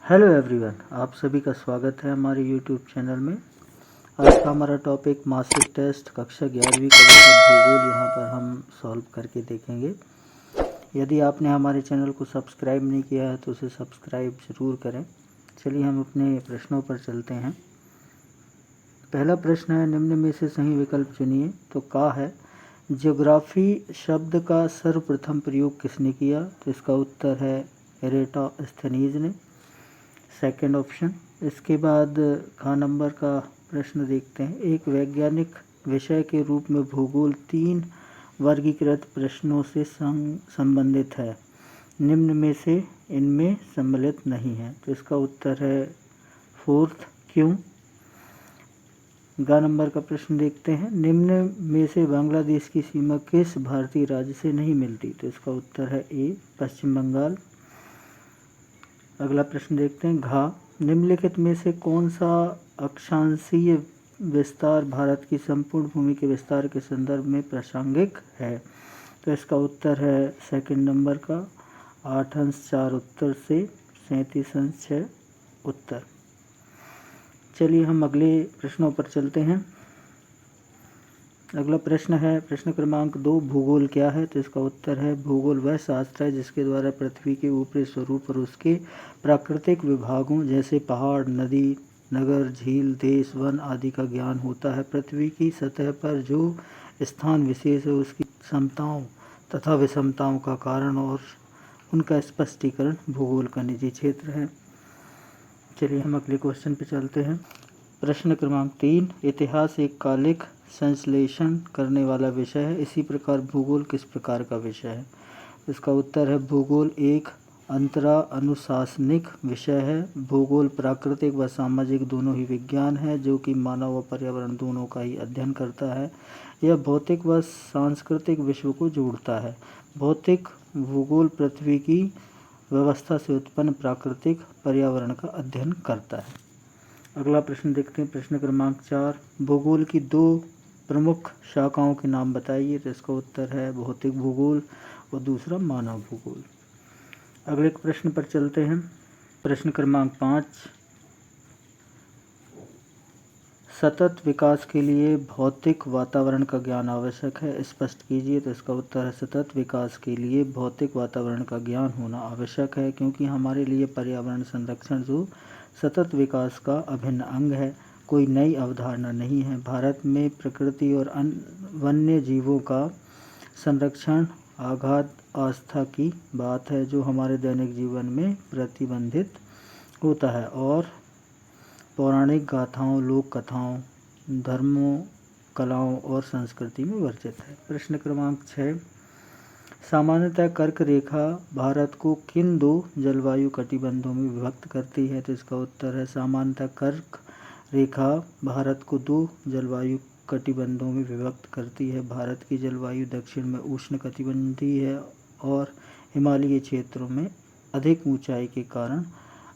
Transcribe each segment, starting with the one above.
Hello everyone, आप सभी का स्वागत है हमारे यूट्यूब चैनल में। आज का हमारा टॉपिक मासिक टेस्ट कक्षा 11वीं का विषय भूगोल यहाँ पर हम सॉल्व करके देखेंगे। यदि आपने हमारे चैनल को सब्सक्राइब नहीं किया है तो उसे सब्सक्राइब ज़रूर करें। चलिए हम अपने प्रश्नों पर चलते हैं। पहला प्रश्न है, निम्न में से सही विकल्प चुनिए। तो का है, ज्योग्राफी शब्द का सर्वप्रथम प्रयोग किसने किया? तो इसका उत्तर है एरेटोस्थेनीज ने, सेकंड ऑप्शन। इसके बाद ख नंबर का प्रश्न देखते हैं। एक वैज्ञानिक विषय के रूप में भूगोल 3 वर्गीकृत प्रश्नों से संबंधित है, निम्न में से इनमें सम्मिलित नहीं है। तो इसका उत्तर है फोर्थ, क्यों। ग नंबर का प्रश्न देखते हैं। निम्न में से बांग्लादेश की सीमा किस भारतीय राज्य से नहीं मिलती? तो इसका उत्तर है ए, पश्चिम बंगाल। अगला प्रश्न देखते हैं। घ, निम्नलिखित में से कौन सा अक्षांशीय विस्तार भारत की संपूर्ण भूमि के विस्तार के संदर्भ में प्रासंगिक है? तो इसका उत्तर है सेकंड नंबर का 8 अंश 4 उत्तर से 37 अंश 6 उत्तर। चलिए हम अगले प्रश्नों पर चलते हैं। अगला प्रश्न है प्रश्न क्रमांक 2, भूगोल क्या है? तो इसका उत्तर है भूगोल वह शास्त्र है जिसके द्वारा पृथ्वी के ऊपरी स्वरूप और उसके प्राकृतिक विभागों जैसे पहाड़, नदी, नगर, झील, देश, वन आदि का ज्ञान होता है। पृथ्वी की सतह पर जो स्थान विशेष है उसकी समताओं तथा विषमताओं का कारण और उनका स्पष्टीकरण भूगोल का निजी क्षेत्र है। चलिए हम अगले क्वेश्चन पे चलते हैं। प्रश्न क्रमांक 3, इतिहास एक कालिक संश्लेषण करने वाला विषय है, इसी प्रकार भूगोल किस प्रकार का विषय है? इसका उत्तर है भूगोल एक अंतरा अनुशासनिक विषय है। भूगोल प्राकृतिक व सामाजिक दोनों ही विज्ञान है जो कि मानव व पर्यावरण दोनों का ही अध्ययन करता है। यह भौतिक व सांस्कृतिक विश्व को जोड़ता है। भौतिक भूगोल पृथ्वी की व्यवस्था से उत्पन्न प्राकृतिक पर्यावरण का अध्ययन करता है। अगला प्रश्न देखते हैं। प्रश्न क्रमांक 4, भूगोल की 2 प्रमुख शाखाओं के नाम बताइए। तो इसका उत्तर है भौतिक भूगोल और दूसरा मानव भूगोल। अगले प्रश्न पर चलते हैं। प्रश्न क्रमांक 5, सतत विकास के लिए भौतिक वातावरण का ज्ञान आवश्यक है, स्पष्ट कीजिए। तो इसका उत्तर है सतत विकास के लिए भौतिक वातावरण का ज्ञान होना आवश्यक है, क्योंकि हमारे लिए पर्यावरण संरक्षण जो सतत विकास का अभिन्न अंग है, कोई नई अवधारणा नहीं है। भारत में प्रकृति और वन्य जीवों का संरक्षण आगाध आस्था की बात है जो हमारे दैनिक जीवन में प्रतिबंधित होता है और पौराणिक गाथाओं, लोक कथाओं, धर्मों, कलाओं और संस्कृति में वर्जित है। प्रश्न क्रमांक 6, सामान्यतः कर्क रेखा भारत को किन 2 जलवायु कटिबंधों में विभक्त करती है? तो इसका उत्तर है सामान्यतः कर्क रेखा भारत को 2 जलवायु कटिबंधों में विभक्त करती है। भारत की जलवायु दक्षिण में उष्ण कटिबंधीय है और हिमालयी क्षेत्रों में अधिक ऊंचाई के कारण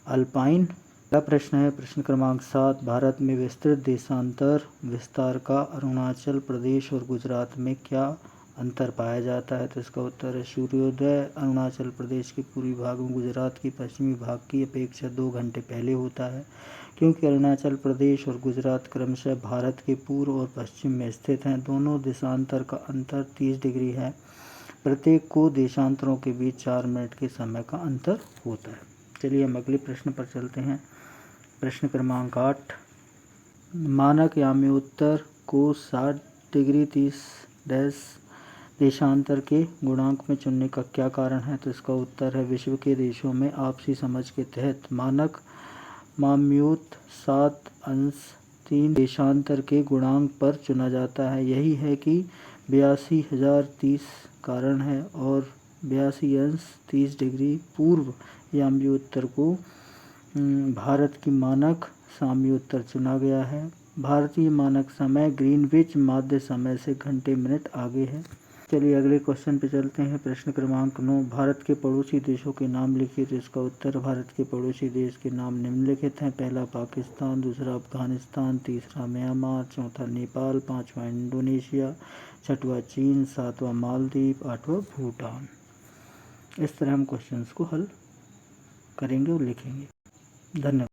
अल्पाइन। अगला प्रश्न है प्रश्न क्रमांक 7, भारत में विस्तृत देशांतर विस्तार का अरुणाचल प्रदेश और गुजरात में क्या अंतर पाया जाता है? तो इसका उत्तर है सूर्योदय अरुणाचल प्रदेश के पूर्वी भाग में गुजरात के पश्चिमी भाग की अपेक्षा 2 घंटे पहले होता है। क्योंकि अरुणाचल प्रदेश और गुजरात क्रमशः भारत के पूर्व और पश्चिम में स्थित हैं, दोनों देशांतर का अंतर 30 डिग्री है। प्रत्येक को देशांतरों के बीच 4 मिनट के समय का अंतर होता है। चलिए हम अगले प्रश्न पर चलते हैं। प्रश्न क्रमांक 8, मानक यामी उत्तर को 60 डिग्री 30 देशांतर के गुणांक में चुनने का क्या कारण है? तो इसका उत्तर है विश्व के देशों में आपसी समझ के तहत मानक माम्यूत 7 अंश 3 देशांतर के गुणांक पर चुना जाता है। यही है कि 82,030 कारण है और 82 अंश 30 डिग्री पूर्व यामी उत्तर को भारत की मानक साम्य उत्तर चुना गया है। भारतीय मानक समय ग्रीनविच माध्य समय से घंटे मिनट आगे है। चलिए अगले क्वेश्चन पे चलते हैं। प्रश्न क्रमांक 9, भारत के पड़ोसी देशों के नाम लिखिए। तो इसका उत्तर भारत के पड़ोसी देश के नाम निम्नलिखित हैं। पहला पाकिस्तान, दूसरा अफगानिस्तान, तीसरा म्यांमार, चौथा नेपाल, पाँचवा इंडोनेशिया, छठवां चीन, सातवां मालदीव, आठवां भूटान। इस तरह हम क्वेश्चंस को हल करेंगे और लिखेंगे। धन्यवाद।